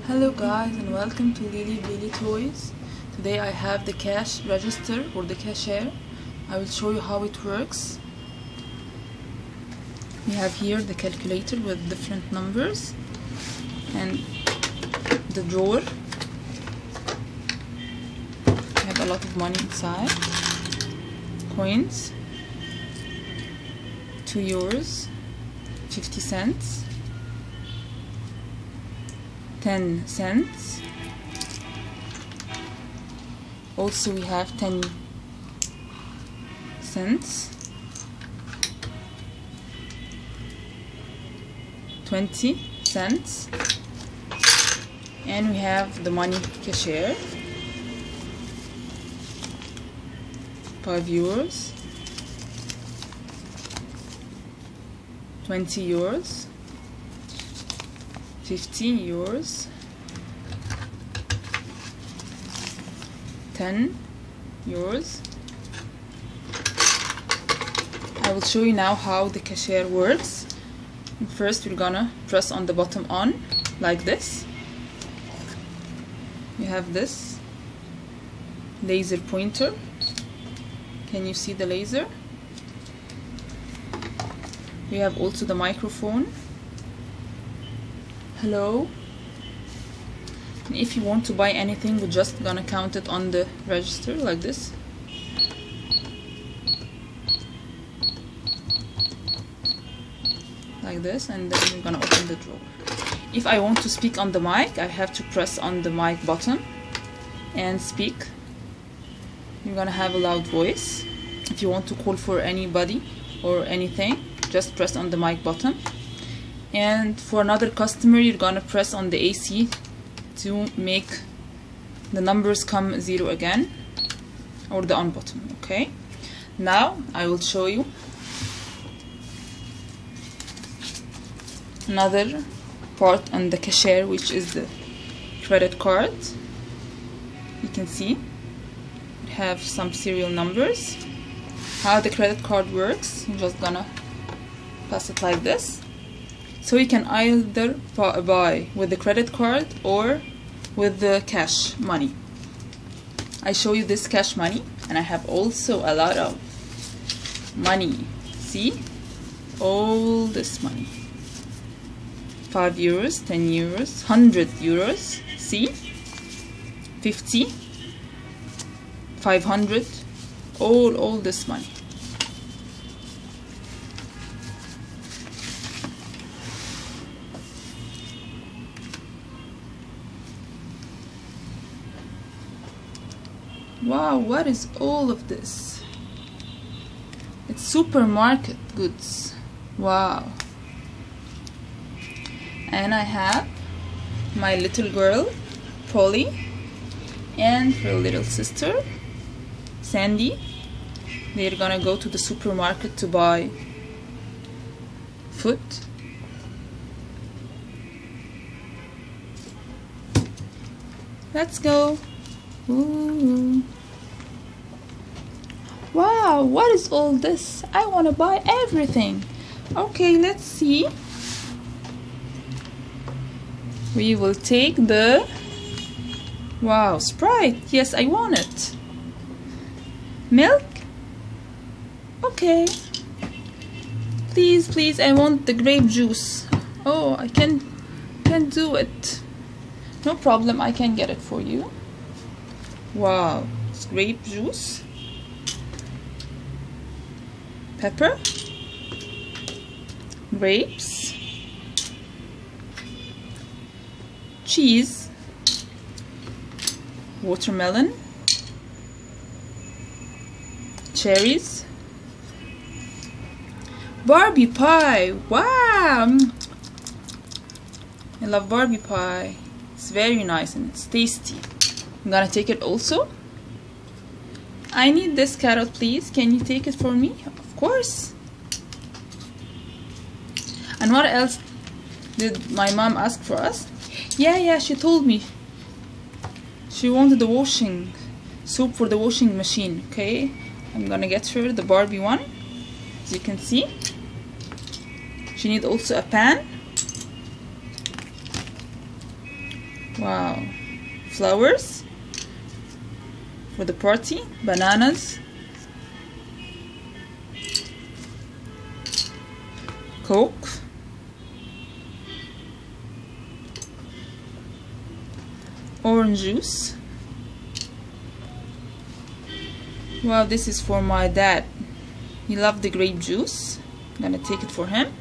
Hello guys, and welcome to Lily Billy Toys. Today I have the cash register or the cashier. I will show you how it works. We have here the calculator with different numbers and the drawer. We have a lot of money inside. Coins, 2 euros, 50 cents, 10 cents. Also we have 10 cents, 20 cents, and we have the money cashier, 5 euros, 20 euros, 15 euros, 10 euros. I will show you now how the cashier works. First we're gonna press on the bottom on like this. You have this laser pointer. Can you see the laser? We have also the microphone. Hello. And if you want to buy anything, we're just gonna count it on the register like this. Like this, and then we're gonna open the drawer. If I want to speak on the mic, I have to press on the mic button and speak. You're gonna have a loud voice. If you want to call for anybody or anything, just press on the mic button. And for another customer, you're gonna press on the AC to make the numbers come 0 again, or the on button. Okay, now I will show you another part on the cashier, which is the credit card. You can see we have some serial numbers. How the credit card works, you're just gonna pass it like this. So you can either buy with the credit card or with the cash money. I show you this cash money, and I have also a lot of money. See? All this money. 5 euros, 10 euros, 100 euros. See? 50, 500, all this money. Wow, what is all of this? It's supermarket goods. Wow. And I have my little girl, Polly, and her little sister, Sandy. They're gonna go to the supermarket to buy food. Let's go. Ooh. Wow, what is all this? I want to buy everything. Okay, let's see. We will take the... Wow, Sprite. Yes, I want it. Milk? Okay. Please, please, I want the grape juice. Oh, I can't do it. No problem, I can get it for you. Wow, it's grape juice, pepper, grapes, cheese, watermelon, cherries, Barbie pie. Wow, I love Barbie pie. It's very nice and it's tasty. I'm gonna take it also. I need this carrot, please. Can you take it for me? Of course. And what else did my mom ask for us? Yeah, she told me. She wanted the washing soap for the washing machine. Okay, I'm gonna get her the Barbie one. As you can see, she needs also a pan. Wow. Flowers for the party. Bananas. Coke. Orange juice. Wow, this is for my dad. He loved the grape juice. I'm gonna take it for him.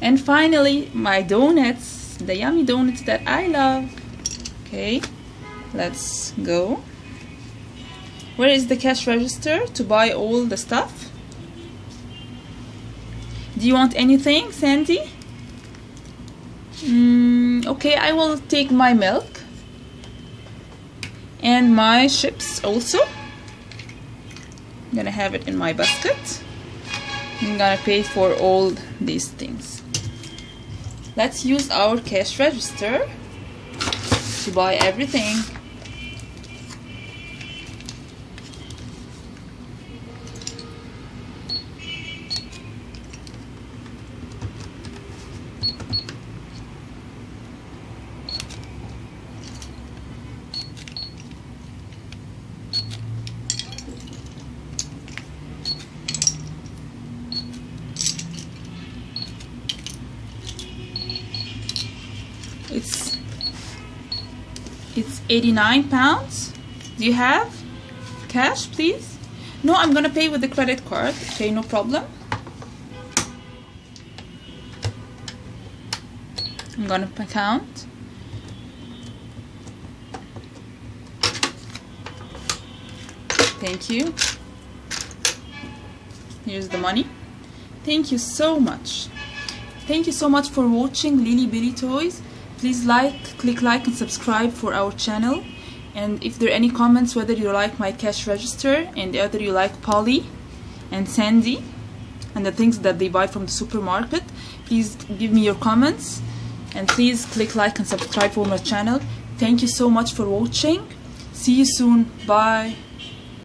And finally, my donuts, the yummy donuts that I love. Okay, let's go. Where is the cash register to buy all the stuff? Do you want anything, Sandy? Okay, I will take my milk and my chips also. I'm gonna have it in my basket. I'm gonna pay for all these things. Let's use our cash register to buy everything. It's 89 pounds. Do you have cash, please? No, I'm gonna pay with the credit card. Okay, no problem. I'm gonna count. Thank you. Here's the money. Thank you so much. Thank you so much for watching Lily Billy Toys. Please click like and subscribe for our channel. And if there are any comments, whether you like my cash register and whether you like Polly and Sandy and the things that they buy from the supermarket, please give me your comments. And please click like and subscribe for my channel. Thank you so much for watching. See you soon. Bye.